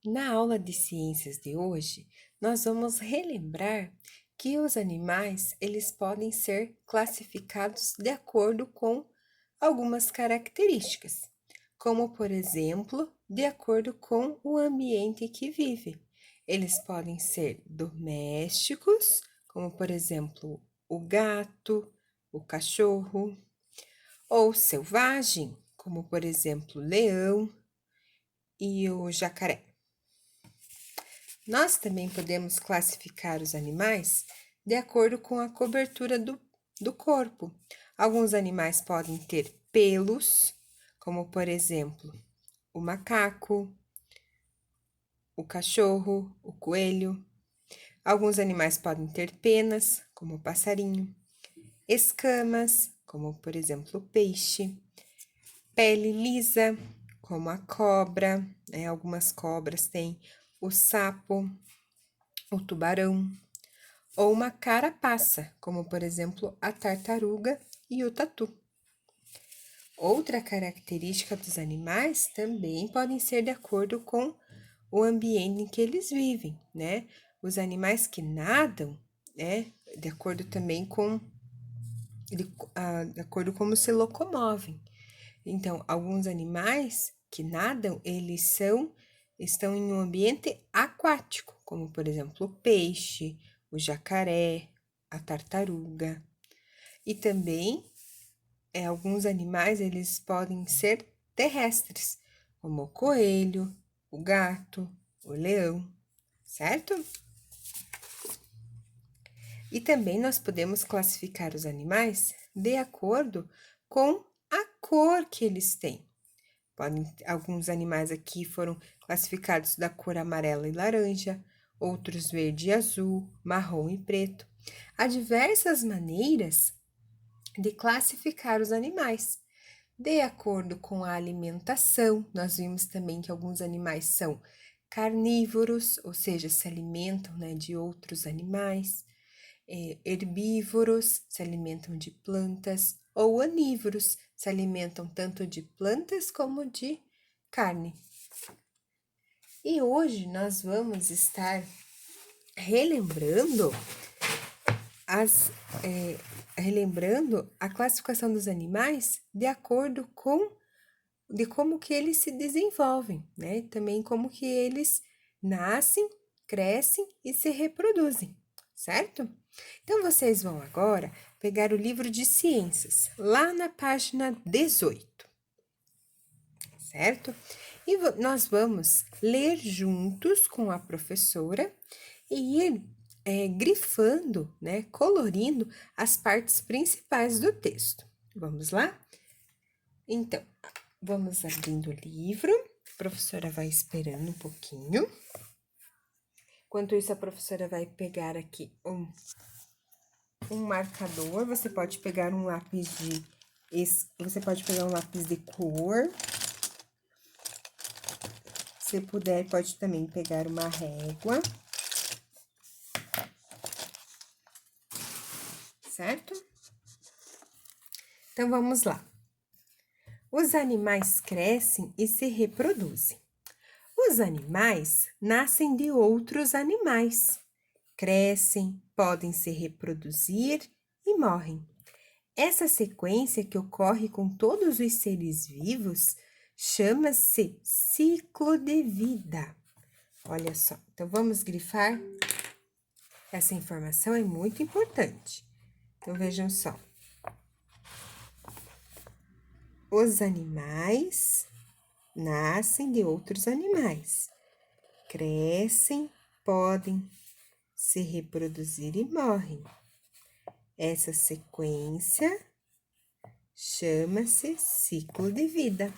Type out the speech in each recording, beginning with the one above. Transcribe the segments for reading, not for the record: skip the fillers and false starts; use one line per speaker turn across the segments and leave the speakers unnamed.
Na aula de ciências de hoje, nós vamos relembrar que os animais, eles podem ser classificados de acordo com algumas características, como por exemplo, de acordo com o ambiente que vive. Eles podem ser domésticos, como por exemplo, o gato, o cachorro, ou selvagem, como por exemplo, o leão e o jacaré. Nós também podemos classificar os animais de acordo com a cobertura do corpo. Alguns animais podem ter pelos, como por exemplo, o macaco, o cachorro, o coelho. Alguns animais podem ter penas, como o passarinho, escamas, como por exemplo o peixe, pele lisa, como a cobra, né? Algumas cobras têm o sapo, o tubarão, ou uma carapaça, como por exemplo a tartaruga e o tatu. Outra característica dos animais também podem ser de acordo com o ambiente em que eles vivem, né? Os animais que nadam, né? De acordo também com de acordo como se locomovem. Então, alguns animais que nadam, estão em um ambiente aquático, como por exemplo o peixe, o jacaré, a tartaruga. E também, alguns animais, eles podem ser terrestres, como o coelho, o gato, o leão, certo? E também nós podemos classificar os animais de acordo com a cor que eles têm. Alguns animais aqui foram classificados da cor amarela e laranja, outros verde e azul, marrom e preto. Há diversas maneiras de classificar os animais. De acordo com a alimentação, nós vimos também que alguns animais são carnívoros, ou seja, se alimentam, né, de outros animais, herbívoros, se alimentam de plantas, ou onívoros, se alimentam tanto de plantas como de carne. E hoje nós vamos estar relembrando a classificação dos animais de acordo com como que eles se desenvolvem, né? Também como que eles nascem, crescem e se reproduzem, certo? Então vocês vão agora pegar o livro de ciências, lá na página 18, certo? E nós vamos ler juntos com a professora e ir grifando, né, colorindo as partes principais do texto. Vamos lá? Então, vamos abrindo o livro, a professora vai esperando um pouquinho. Enquanto isso, a professora vai pegar aqui um marcador, você pode pegar um lápis de cor. Se puder, pode também pegar uma régua. Certo? Então, vamos lá. Os animais crescem e se reproduzem. Os animais nascem de outros animais, crescem, podem se reproduzir e morrem. Essa sequência que ocorre com todos os seres vivos chama-se ciclo de vida. Olha só, então vamos grifar. Essa informação é muito importante. Então vejam só. Os animais nascem de outros animais, crescem, podem se reproduzir e morrem. Essa sequência chama-se ciclo de vida.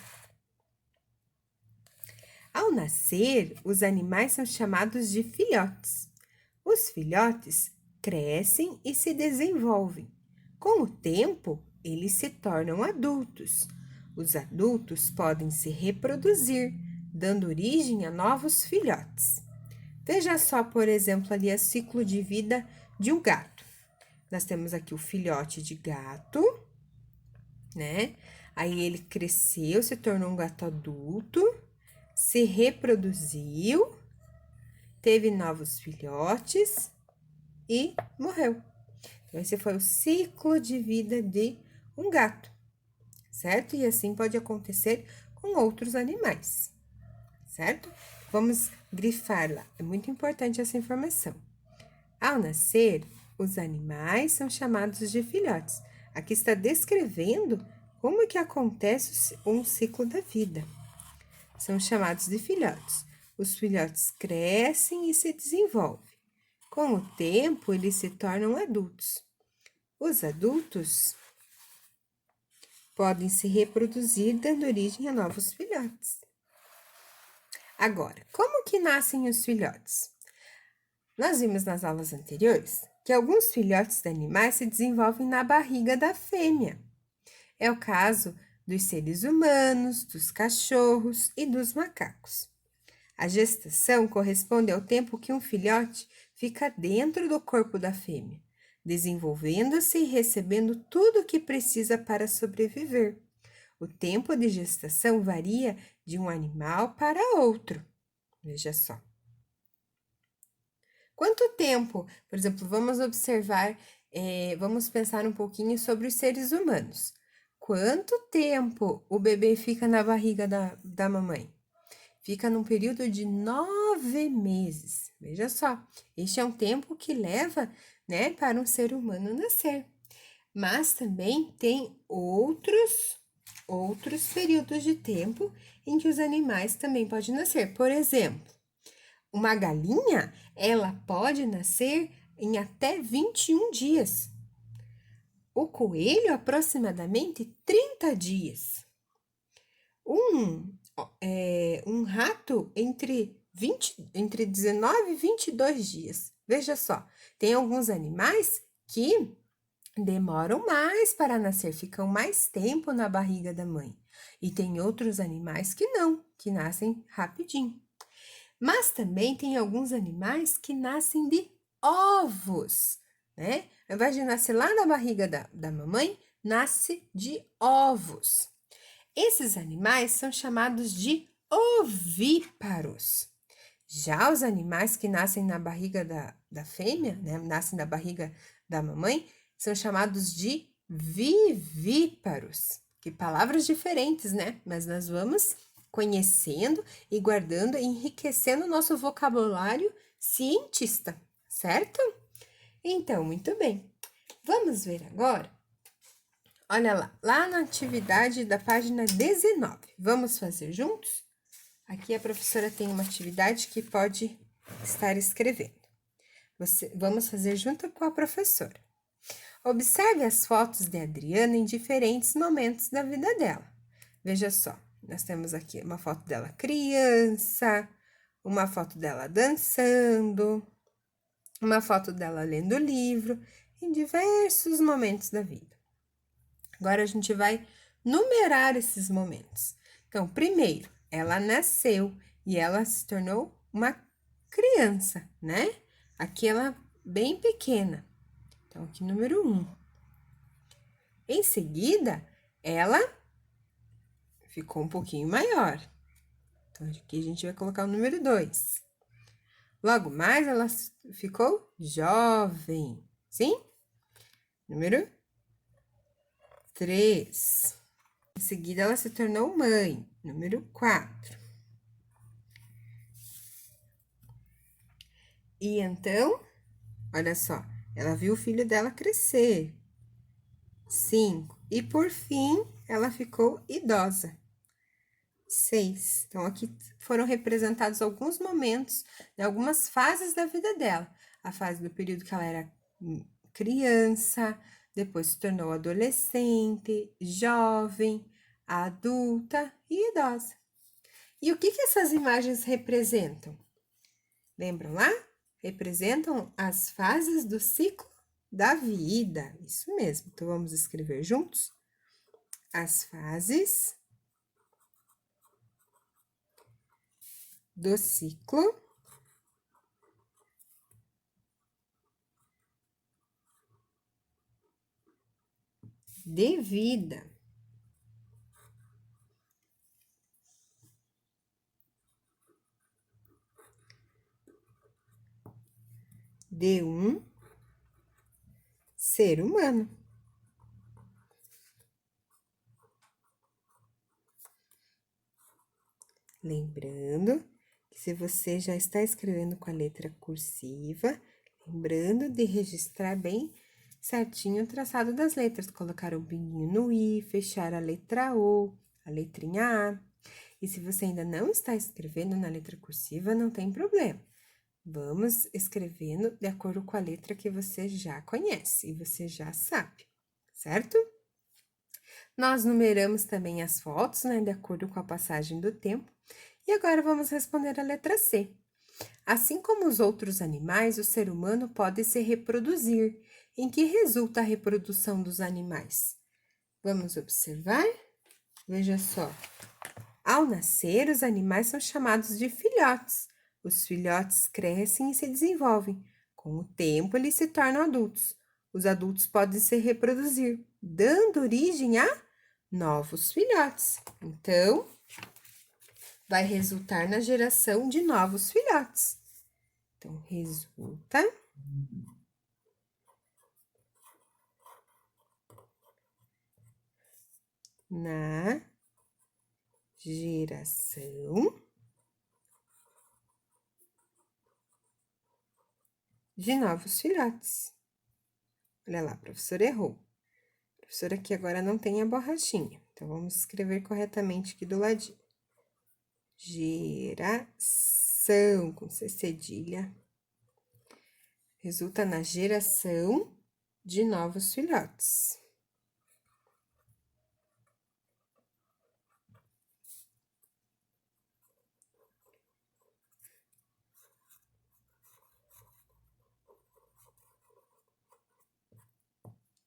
Ao nascer, os animais são chamados de filhotes. Os filhotes crescem e se desenvolvem. Com o tempo, eles se tornam adultos. Os adultos podem se reproduzir, dando origem a novos filhotes. Veja só, por exemplo, ali o ciclo de vida de um gato. Nós temos aqui o filhote de gato, né? Aí ele cresceu, se tornou um gato adulto. se reproduziu, teve novos filhotes e morreu. Então, esse foi o ciclo de vida de um gato, certo? E assim pode acontecer com outros animais, certo? Vamos grifar lá, é muito importante essa informação. Ao nascer, os animais são chamados de filhotes. Aqui está descrevendo como é que acontece um ciclo da vida. São chamados de filhotes. Os filhotes crescem e se desenvolvem. Com o tempo, eles se tornam adultos. Os adultos podem se reproduzir, dando origem a novos filhotes. Agora, como que nascem os filhotes? Nós vimos nas aulas anteriores que alguns filhotes de animais se desenvolvem na barriga da fêmea. É o caso dos seres humanos, dos cachorros e dos macacos. A gestação corresponde ao tempo que um filhote fica dentro do corpo da fêmea, desenvolvendo-se e recebendo tudo o que precisa para sobreviver. O tempo de gestação varia de um animal para outro. Veja só. Quanto tempo, por exemplo, vamos observar, vamos pensar um pouquinho sobre os seres humanos. Quanto tempo o bebê fica na barriga da mamãe? Fica num período de 9 meses. Veja só, este é um tempo que leva, né, para um ser humano nascer. Mas também tem outros períodos de tempo em que os animais também podem nascer. Por exemplo, uma galinha, ela pode nascer em até 21 dias. O coelho, aproximadamente 30 dias. Um rato entre 19 e 22 dias. Veja só, tem alguns animais que demoram mais para nascer, ficam mais tempo na barriga da mãe. E tem outros animais que não, que nascem rapidinho. Mas também tem alguns animais que nascem de ovos, né? Ao invés de nascer lá na barriga da mamãe, nasce de ovos. Esses animais são chamados de ovíparos. Já os animais que nascem na barriga da fêmea, né? Nascem na barriga da mamãe, são chamados de vivíparos. Que palavras diferentes, né? Mas nós vamos conhecendo e guardando, enriquecendo o nosso vocabulário cientista, certo? Então, muito bem. Vamos ver agora. Olha lá na atividade da página 19. Vamos fazer juntos? Aqui a professora tem uma atividade que pode estar escrevendo. Vamos fazer junto com a professora. Observe as fotos de Adriana em diferentes momentos da vida dela. Veja só. Nós temos aqui uma foto dela criança, uma foto dela dançando, uma foto dela lendo livro, em diversos momentos da vida. Agora a gente vai numerar esses momentos. Então, primeiro, ela nasceu e ela se tornou uma criança, né? Aqui ela bem pequena. Então, aqui número 1. Em seguida, ela ficou um pouquinho maior. Então, aqui a gente vai colocar o número 2. Logo mais, ela ficou jovem, sim? Número 3. Em seguida, ela se tornou mãe, número 4. E então, olha só, ela viu o filho dela crescer, 5. E por fim, ela ficou idosa, 6. Então, aqui foram representados alguns momentos, né, algumas fases da vida dela. A fase do período que ela era criança, depois se tornou adolescente, jovem, adulta e idosa. E o que essas imagens representam? Lembram lá? Representam as fases do ciclo da vida. Isso mesmo. Então, vamos escrever juntos? As fases do ciclo de vida. de um ser humano. Lembrando que se você já está escrevendo com a letra cursiva, lembrando de registrar bem certinho o traçado das letras, colocar um pinguinho no I, fechar a letra O, a letrinha A. E se você ainda não está escrevendo na letra cursiva, não tem problema. Vamos escrevendo de acordo com a letra que você já conhece e você já sabe, certo? Nós numeramos também as fotos, né, de acordo com a passagem do tempo. E agora vamos responder a letra C. Assim como os outros animais, o ser humano pode se reproduzir. Em que resulta a reprodução dos animais? Vamos observar? Veja só. Ao nascer, os animais são chamados de filhotes. Os filhotes crescem e se desenvolvem. Com o tempo, eles se tornam adultos. Os adultos podem se reproduzir, dando origem a novos filhotes. Então, vai resultar na geração de novos filhotes. Então, resulta na geração de novos filhotes. Olha lá, a professora errou. A professora aqui agora não tem a borrachinha. Então, vamos escrever corretamente aqui do ladinho. Geração, com C cedilha. Resulta na geração de novos filhotes.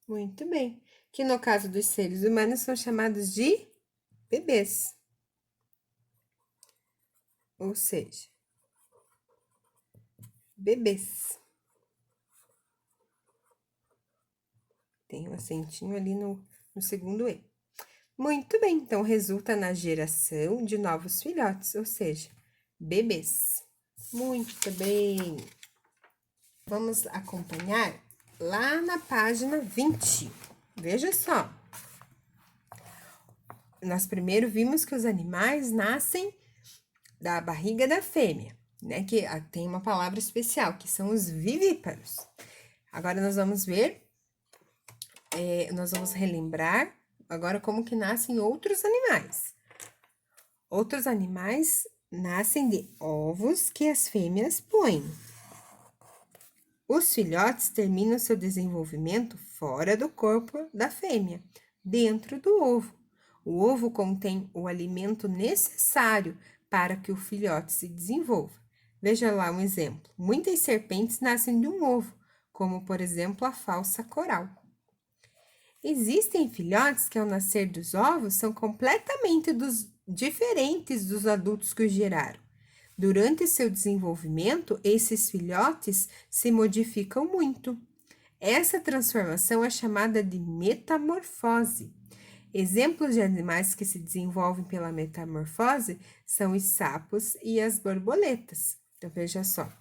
Muito bem. Que no caso dos seres humanos são chamados de bebês. Ou seja, bebês. Tem um acentinho ali no segundo E. Muito bem, então resulta na geração de novos filhotes, ou seja, bebês. Muito bem. Vamos acompanhar lá na página 20. Veja só. Nós primeiro vimos que os animais nascem da barriga da fêmea, né? Que tem uma palavra especial, que são os vivíparos. Agora nós vamos ver, nós vamos relembrar agora como que nascem outros animais. Outros animais nascem de ovos que as fêmeas põem. Os filhotes terminam seu desenvolvimento fora do corpo da fêmea, dentro do ovo. O ovo contém o alimento necessário para que o filhote se desenvolva. Veja lá um exemplo. Muitas serpentes nascem de um ovo, como por exemplo a falsa coral. Existem filhotes que ao nascer dos ovos são completamente diferentes dos adultos que os geraram. Durante seu desenvolvimento, esses filhotes se modificam muito. Essa transformação é chamada de metamorfose. Exemplos de animais que se desenvolvem pela metamorfose são os sapos e as borboletas. Então, veja só.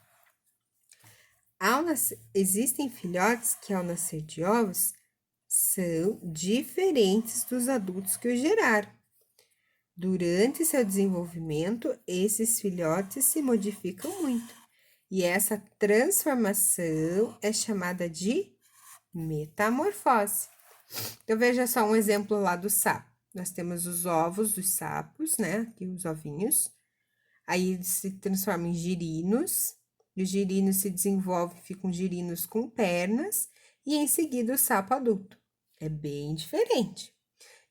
Existem filhotes que, ao nascer de ovos, são diferentes dos adultos que os geraram. Durante seu desenvolvimento, esses filhotes se modificam muito. E essa transformação é chamada de metamorfose. Então, veja só um exemplo lá do sapo. Nós temos os ovos dos sapos, né? Aqui os ovinhos. Aí eles se transformam em girinos. E os girinos se desenvolvem, ficam girinos com pernas. E em seguida o sapo adulto. É bem diferente.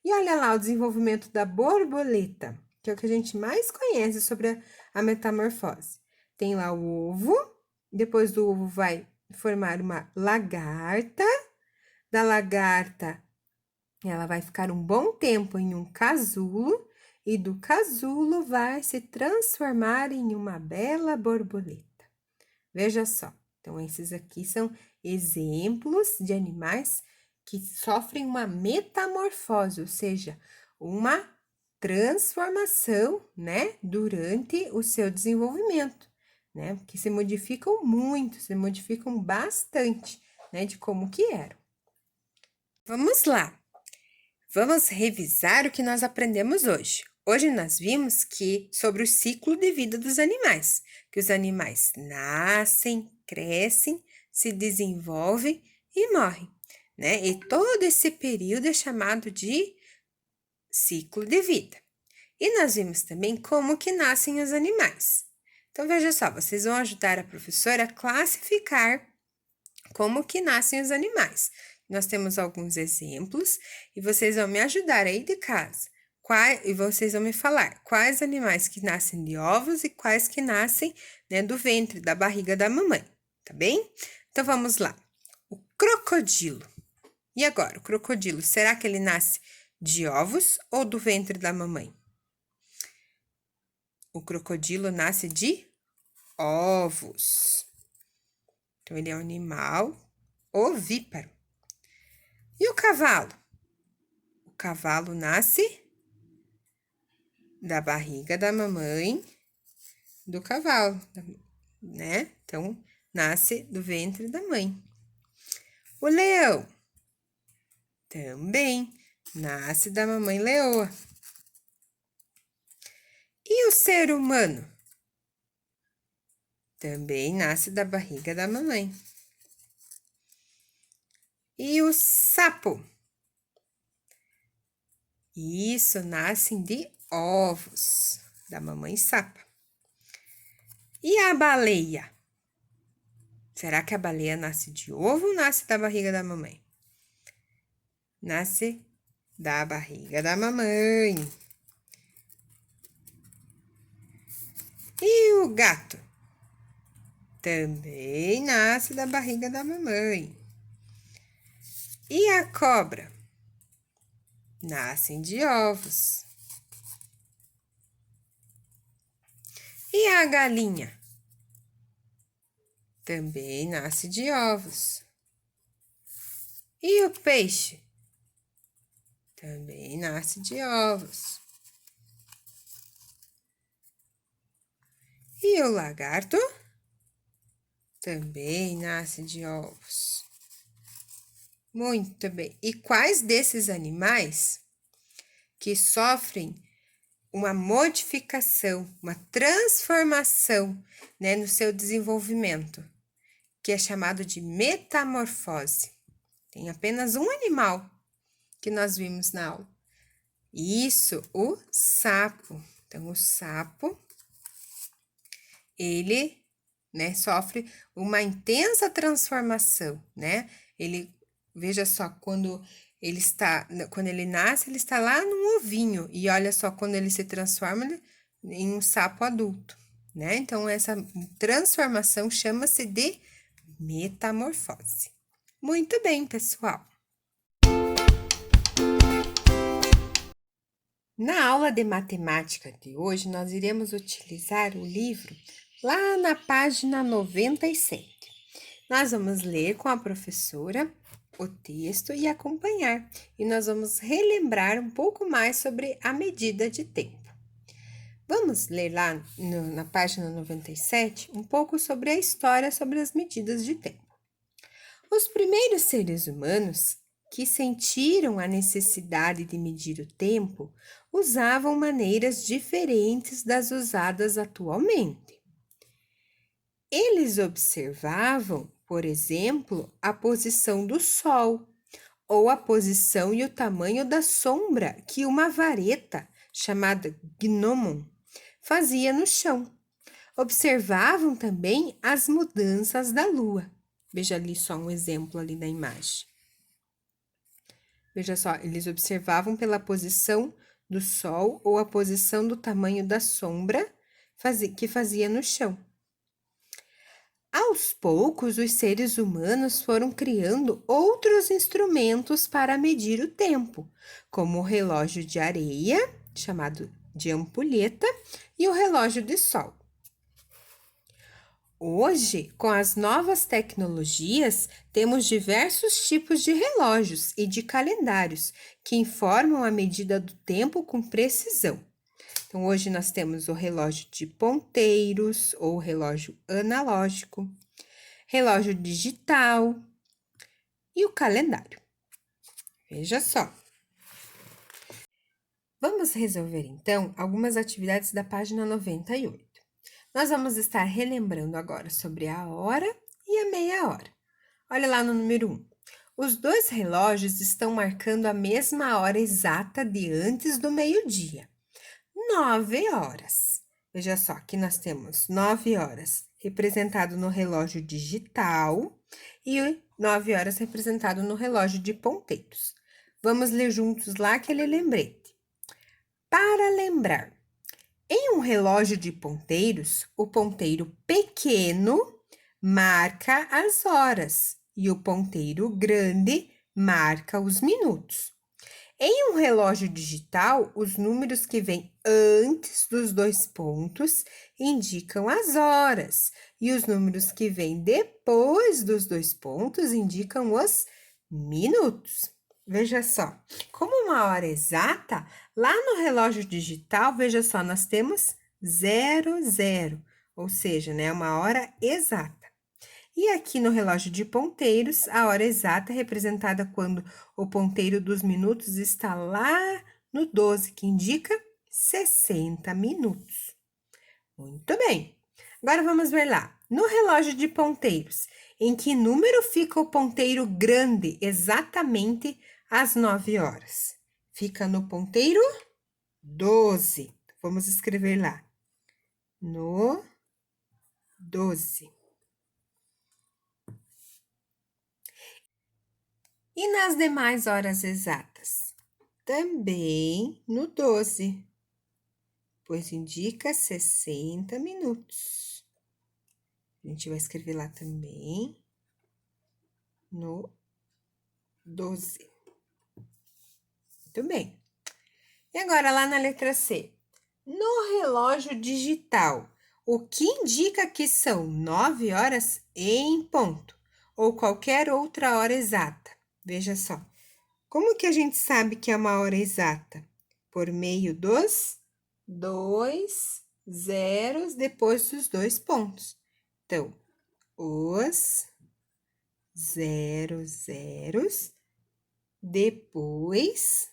E olha lá o desenvolvimento da borboleta, que é o que a gente mais conhece sobre a metamorfose. Tem lá o ovo, depois do ovo vai formar uma lagarta. Da lagarta, ela vai ficar um bom tempo em um casulo, e do casulo vai se transformar em uma bela borboleta. Veja só, então esses aqui são exemplos de animais que sofrem uma metamorfose, ou seja, uma transformação, né, durante o seu desenvolvimento. né? Porque se modificam muito, se modificam bastante, né? De como que eram. Vamos lá. Vamos revisar o que nós aprendemos hoje. Hoje nós vimos que sobre o ciclo de vida dos animais, que os animais nascem, crescem, se desenvolvem e morrem, né? E todo esse período é chamado de ciclo de vida. E nós vimos também como que nascem os animais. Então, veja só, vocês vão ajudar a professora a classificar como que nascem os animais. Nós temos alguns exemplos e vocês vão me ajudar aí de casa. E vocês vão me falar quais animais que nascem de ovos e quais que nascem, né, do ventre, da barriga da mamãe, tá bem? Então, vamos lá. O crocodilo. E agora, o crocodilo, será que ele nasce de ovos ou do ventre da mamãe? O crocodilo nasce de ovos. Então, ele é um animal ovíparo. E o cavalo? O cavalo nasce da barriga da mamãe do cavalo, né? Então, nasce do ventre da mãe. O leão também nasce da mamãe leoa. E o ser humano? Também nasce da barriga da mamãe. E o sapo? Isso, nascem de ovos da mamãe sapa. E a baleia? Será que a baleia nasce de ovo ou nasce da barriga da mamãe? Nasce da barriga da mamãe. E o gato? Também nasce da barriga da mamãe. E a cobra? Nascem de ovos. E a galinha? Também nasce de ovos. E o peixe? Também nasce de ovos. E o lagarto? Também nasce de ovos. Muito bem. E quais desses animais que sofrem uma modificação, uma transformação, né, no seu desenvolvimento, que é chamado de metamorfose? Tem apenas um animal que nós vimos na aula. Isso, o sapo. Então, o sapo, ele, né, sofre uma intensa transformação, né? Ele, veja só, quando ele nasce, ele está lá num ovinho, e olha só, quando ele se transforma em um sapo adulto, né? Então, essa transformação chama-se de metamorfose. Muito bem, pessoal. Na aula de matemática de hoje, nós iremos utilizar o livro lá na página 97. Nós vamos ler com a professora o texto e acompanhar, e nós vamos relembrar um pouco mais sobre a medida de tempo. Vamos ler lá na página 97 um pouco sobre a história sobre as medidas de tempo. Os primeiros seres humanos que sentiram a necessidade de medir o tempo usavam maneiras diferentes das usadas atualmente. Eles observavam, por exemplo, a posição do Sol, ou a posição e o tamanho da sombra que uma vareta, chamada gnomon, fazia no chão. Observavam também as mudanças da Lua. Veja ali só um exemplo ali da imagem. Veja só, eles observavam pela posição do Sol ou a posição do tamanho da sombra que fazia no chão. Aos poucos, os seres humanos foram criando outros instrumentos para medir o tempo, como o relógio de areia, chamado de ampulheta, e o relógio de sol. Hoje, com as novas tecnologias, temos diversos tipos de relógios e de calendários que informam a medida do tempo com precisão. Então, hoje nós temos o relógio de ponteiros ou relógio analógico, relógio digital e o calendário. Veja só. Vamos resolver, então, algumas atividades da página 98. Nós vamos estar relembrando agora sobre a hora e a meia hora. Olha lá no número 1. Os dois relógios estão marcando a mesma hora exata de antes do meio-dia. 9 horas. Veja só, aqui nós temos 9 horas representado no relógio digital e 9 horas representado no relógio de ponteiros. Vamos ler juntos lá aquele lembrete. Para lembrar, em um relógio de ponteiros, o ponteiro pequeno marca as horas e o ponteiro grande marca os minutos. Em um relógio digital, os números que vêm antes dos dois pontos indicam as horas e os números que vêm depois dos dois pontos indicam os minutos. Veja só, como uma hora exata, lá no relógio digital, veja só, nós temos 00, ou seja, né, uma hora exata. E aqui no relógio de ponteiros, a hora exata é representada quando o ponteiro dos minutos está lá no 12, que indica 60 minutos. Muito bem. Agora vamos ver lá. No relógio de ponteiros, em que número fica o ponteiro grande exatamente às 9 horas? Fica no ponteiro 12. Vamos escrever lá. No 12. E nas demais horas exatas? Também no 12, pois indica 60 minutos. A gente vai escrever lá também no 12. Muito bem. E agora lá na letra C. No relógio digital, o que indica que são 9 horas em ponto ou qualquer outra hora exata? Veja só. Como que a gente sabe que é uma hora exata? Por meio dos 2 zeros depois dos dois pontos. Então, os 0 zeros depois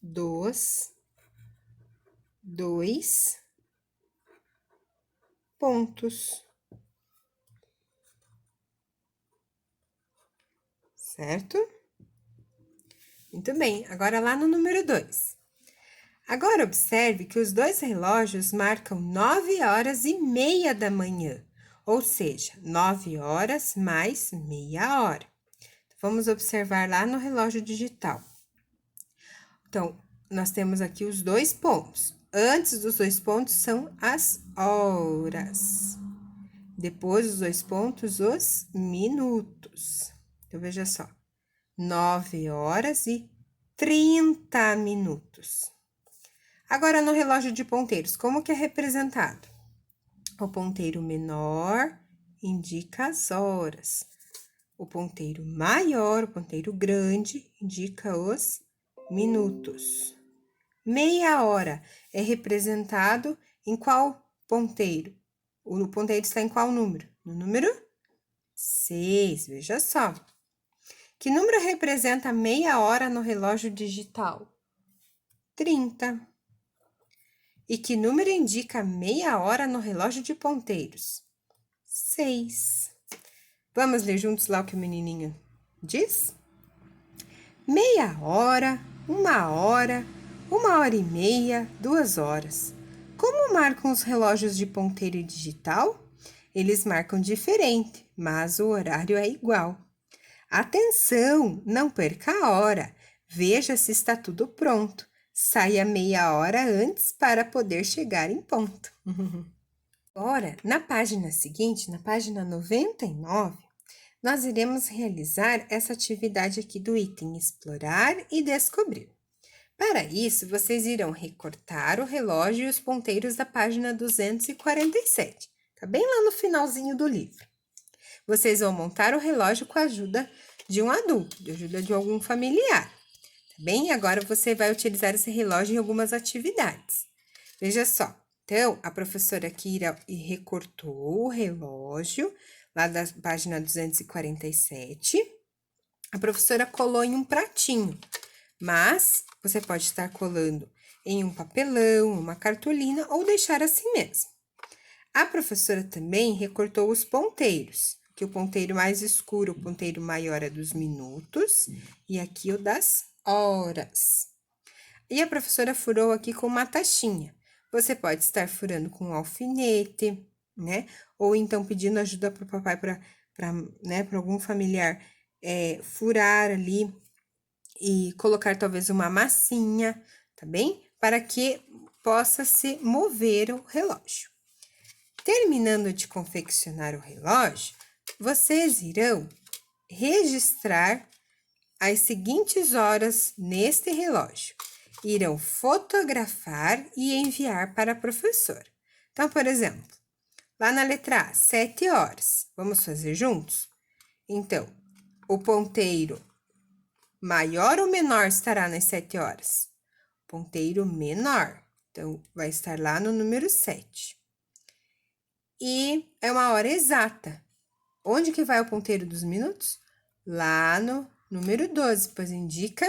dos dois pontos. Certo? Muito bem, agora lá no número 2. Agora observe que os dois relógios marcam 9h30 da manhã, ou seja, 9 horas mais meia hora. Vamos observar lá no relógio digital. Então, nós temos aqui os dois pontos. Antes dos dois pontos são as horas. Depois dos dois pontos, os minutos. Então, veja só. 9 horas e 30 minutos. Agora, no relógio de ponteiros, como que é representado? O ponteiro menor indica as horas. O ponteiro maior, o ponteiro grande, indica os minutos. Meia hora é representado em qual ponteiro? O ponteiro está em qual número? No número 6, veja só. Que número representa meia hora no relógio digital? 30. E que número indica meia hora no relógio de ponteiros? 6. Vamos ler juntos lá o que o menininho diz? Meia hora, 1 hora, 1h30, 2 horas. Como marcam os relógios de ponteiro e digital? Eles marcam diferente, mas o horário é igual. Atenção, não perca a hora. Veja se está tudo pronto. Saia meia hora antes para poder chegar em ponto. Agora, na página seguinte, na página 99, nós iremos realizar essa atividade aqui do item explorar e descobrir. Para isso, vocês irão recortar o relógio e os ponteiros da página 247. Tá bem lá no finalzinho do livro. Vocês vão montar o relógio com a ajuda de um adulto, de ajuda de algum familiar. bem? Agora você vai utilizar esse relógio em algumas atividades. Veja só. Então, a professora Kira recortou o relógio, lá da página 247. A professora colou em um pratinho, mas você pode estar colando em um papelão, uma cartolina ou deixar assim mesmo. A professora também recortou os ponteiros, que o ponteiro mais escuro, o ponteiro maior é dos minutos, e aqui o das horas. E a professora furou aqui com uma tachinha. Você pode estar furando com um alfinete, né? Ou então pedindo ajuda para o papai, para algum familiar furar ali e colocar talvez uma massinha, tá bem? Para que possa se mover o relógio. Terminando de confeccionar o relógio, vocês irão registrar as seguintes horas neste relógio. Irão fotografar e enviar para a professora. Então, por exemplo, lá na letra A, 7 horas. Vamos fazer juntos? Então, o ponteiro maior ou menor estará nas 7 horas? Ponteiro menor. Então, vai estar lá no número 7. E é uma hora exata. Onde que vai o ponteiro dos minutos? Lá no número 12, pois indica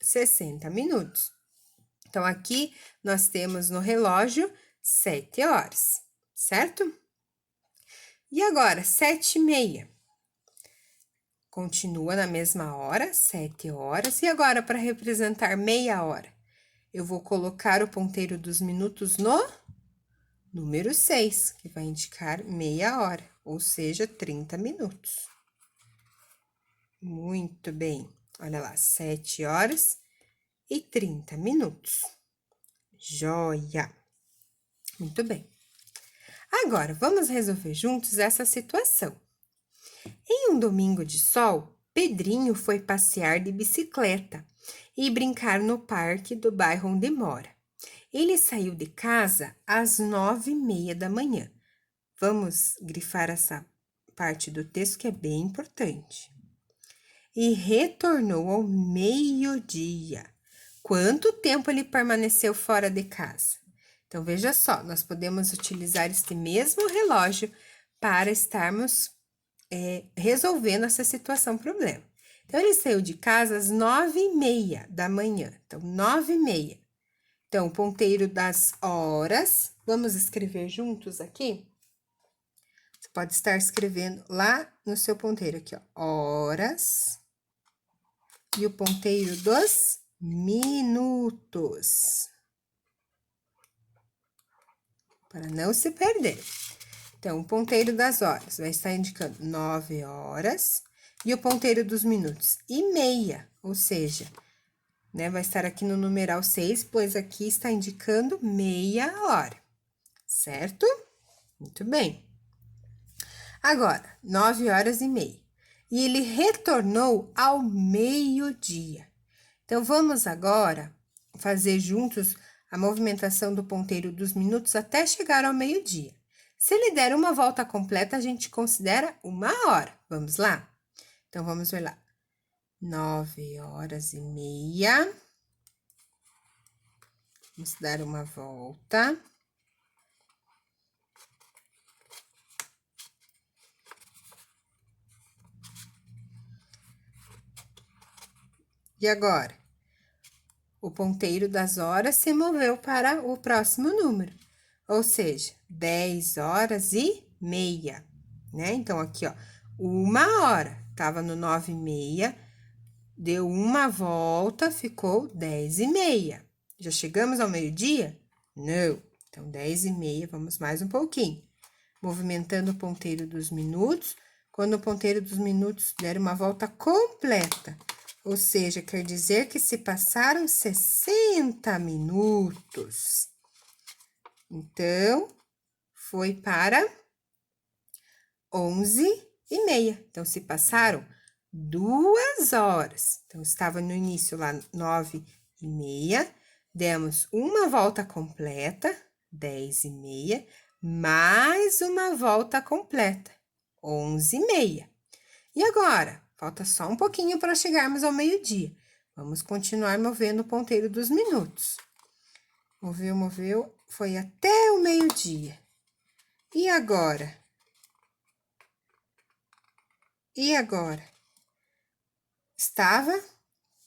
60 minutos. Então, aqui nós temos no relógio 7 horas, certo? E agora, 7h30. Continua na mesma hora, 7 horas. E agora, para representar meia hora, eu vou colocar o ponteiro dos minutos no número 6, que vai indicar meia hora, ou seja, 30 minutos. Muito bem. Olha lá, 7 horas e 30 minutos. Joia! Muito bem. Agora, vamos resolver juntos essa situação. Em um domingo de sol, Pedrinho foi passear de bicicleta e brincar no parque do bairro onde mora. Ele saiu de casa às 9h30 da manhã. Vamos grifar essa parte do texto que é bem importante. E retornou ao meio-dia. Quanto tempo ele permaneceu fora de casa? Então, veja só, nós podemos utilizar este mesmo relógio para estarmos resolvendo essa situação, problema. Então, ele saiu de casa às 9h30 da manhã. Então, 9h30. Então, o ponteiro das horas, vamos escrever juntos aqui? Você pode estar escrevendo lá no seu ponteiro aqui, ó, horas. E o ponteiro dos minutos. Para não se perder. Então, o ponteiro das horas vai estar indicando 9 horas. E o ponteiro dos minutos, e meia, ou seja, né, vai estar aqui no numeral 6, pois aqui está indicando meia hora, certo? Muito bem. Agora, 9h30. E ele retornou ao meio-dia. Então, vamos agora fazer juntos a movimentação do ponteiro dos minutos até chegar ao meio-dia. Se ele der uma volta completa, a gente considera 1 hora. Vamos lá? Então, vamos ver lá. 9h30. Vamos dar uma volta. E agora? O ponteiro das horas se moveu para o próximo número, ou seja, 10h30, né? Então, aqui, ó, 1 hora, tava no 9h30, deu uma volta, ficou 10h30. Já chegamos ao meio-dia? Não. Então, 10h30, vamos mais um pouquinho. Movimentando o ponteiro dos minutos, quando o ponteiro dos minutos der uma volta completa, ou seja, quer dizer que se passaram 60 minutos. Então, foi para 11h30. Então, se passaram 2 horas. Então, estava no início lá 9h30. Demos uma volta completa, 10h30, mais uma volta completa, 11h30. E agora? Falta só um pouquinho para chegarmos ao meio-dia. Vamos continuar movendo o ponteiro dos minutos. Moveu, moveu, foi até o meio-dia. E agora? E agora? Estava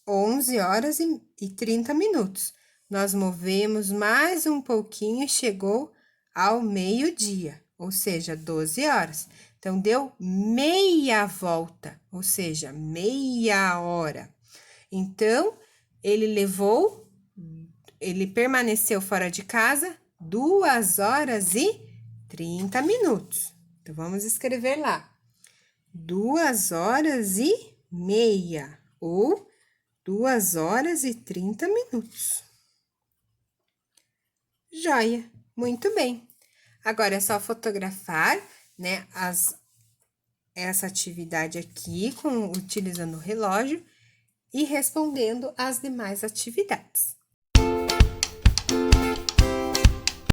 11 horas e 30 minutos. Nós movemos mais um pouquinho e chegou ao meio-dia, ou seja, 12 horas. Então, deu meia volta, ou seja, meia hora. Então, ele permaneceu fora de casa 2 horas e 30 minutos. Então, vamos escrever lá. 2 horas e meia, ou 2 horas e 30 minutos. Joia, muito bem. Agora é só fotografar, né, essa atividade aqui, utilizando o relógio e respondendo as demais atividades.